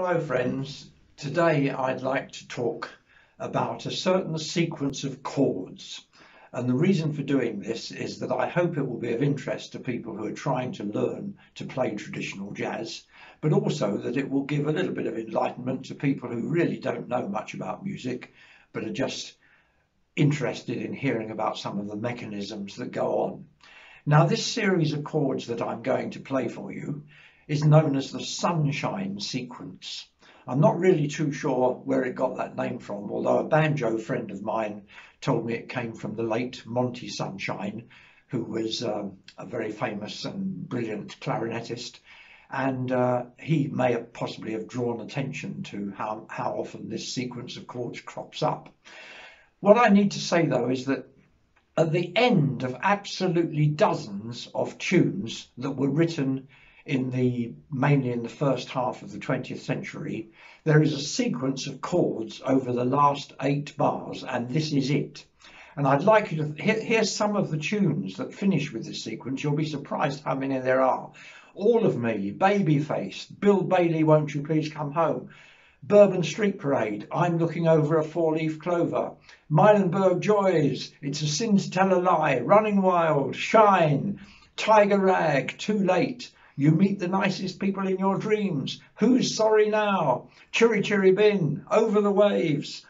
Hello friends, today I'd like to talk about a certain sequence of chords, and the reason for doing this is that I hope it will be of interest to people who are trying to learn to play traditional jazz, but also that it will give a little bit of enlightenment to people who really don't know much about music but are just interested in hearing about some of the mechanisms that go on. Now, this series of chords that I'm going to play for you is known as the Sunshine Sequence. I'm not really too sure where it got that name from, although a banjo friend of mine told me it came from the late Monty Sunshine, who was a very famous and brilliant clarinetist, and he may have possibly have drawn attention to how often this sequence of chords crops up. What I need to say, though, is that at the end of absolutely dozens of tunes that were written mainly in the first half of the 20th century, there is a sequence of chords over the last 8 bars, and this is it. And I'd like you to here's some of the tunes that finish with this sequence. You'll be surprised how many there are. All of Me, Babyface, Bill Bailey, Won't You Please Come Home, Bourbon Street Parade, I'm Looking Over a Four-Leaf Clover, Milenberg Joys, It's a Sin to Tell a Lie, Running Wild, Shine, Tiger Rag, Too Late, You Meet the Nicest People in Your Dreams, Who's Sorry Now, Chiri Chiri Bin, Over the Waves,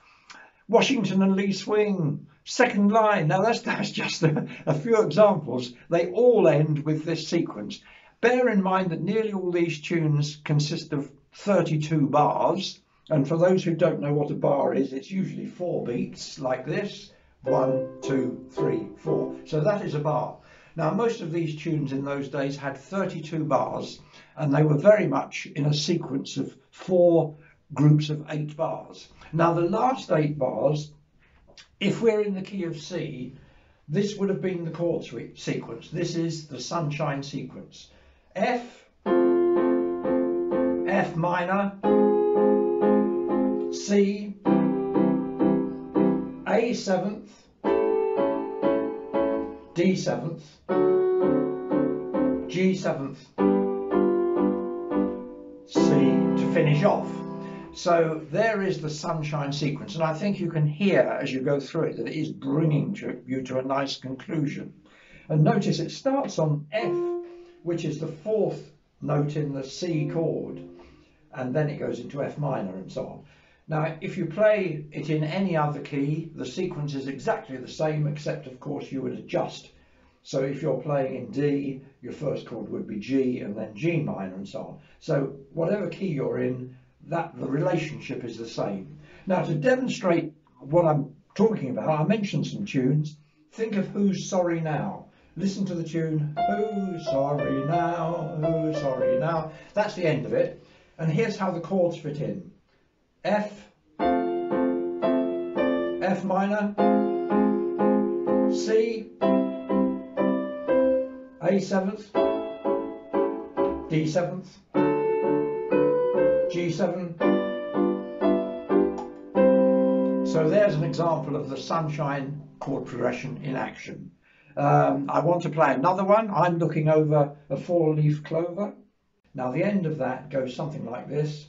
Washington and Lee Swing, Second Line. Now that's just a few examples. They all end with this sequence. Bear in mind that nearly all these tunes consist of 32 bars, and for those who don't know what a bar is, it's usually 4 beats like this: 1, 2, 3, 4. So that is a bar. Now, most of these tunes in those days had 32 bars, and they were very much in a sequence of 4 groups of 8 bars. Now, the last 8 bars, if we're in the key of C, this would have been the chord sequence. This is the Sunshine Sequence. F, F minor, C, A seventh, D seventh, G seventh, C to finish off. So there is the Sunshine Sequence, and I think you can hear as you go through it that it is bringing you to a nice conclusion. And notice it starts on F, which is the 4th note in the C chord, and then it goes into F minor and so on. Now, if you play it in any other key, the sequence is exactly the same, except of course you would adjust. So if you're playing in D, your first chord would be G and then G minor and so on. So whatever key you're in, the relationship is the same. Now, to demonstrate what I'm talking about, I mentioned some tunes. Think of Who's Sorry Now. Listen to the tune, Who's Sorry Now, Who's Sorry Now. That's the end of it. And here's how the chords fit in. F, F minor, C, A seventh, D seventh, G7. So there's an example of the Sunshine chord progression in action. I want to play another one. I'm Looking Over a Four-Leaf Clover. Now the end of that goes something like this.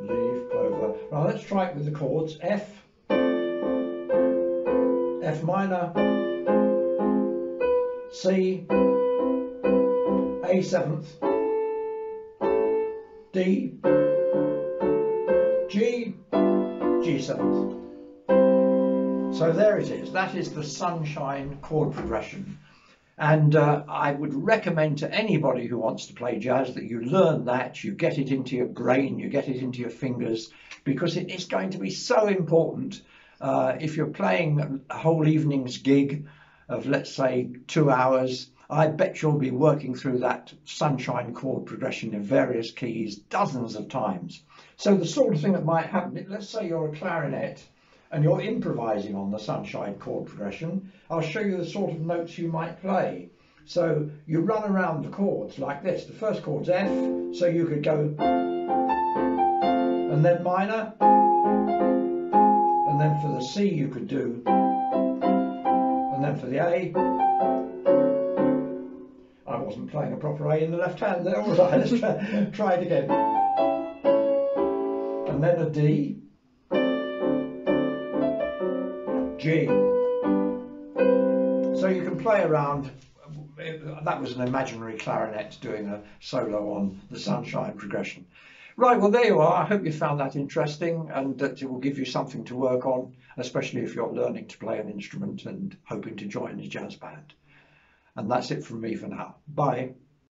Leaf, clover. Now let's try it with the chords. F, F minor, C, A seventh, D, G, G seventh. So there it is. That is the Sunshine chord progression. And I would recommend to anybody who wants to play jazz that you learn that, you get it into your brain, you get it into your fingers, because it is going to be so important. If you're playing a whole evening's gig of, let's say, 2 hours, I bet you'll be working through that Sunshine chord progression in various keys dozens of times. So the sort of thing that might happen, let's say you're a clarinet and you're improvising on the Sunshine chord progression, I'll show you the sort of notes you might play. So you run around the chords like this. The first chord's F, so you could go and then minor, and then for the C you could do, and then for the A, wasn't playing a proper A in the left hand there, was I? Let's try it again. And then a D, G. So you can play around. That was an imaginary clarinet doing a solo on the Sunshine progression. Right, well there you are. I hope you found that interesting and that it will give you something to work on, especially if you're learning to play an instrument and hoping to join a jazz band. And that's it from me for now. Bye.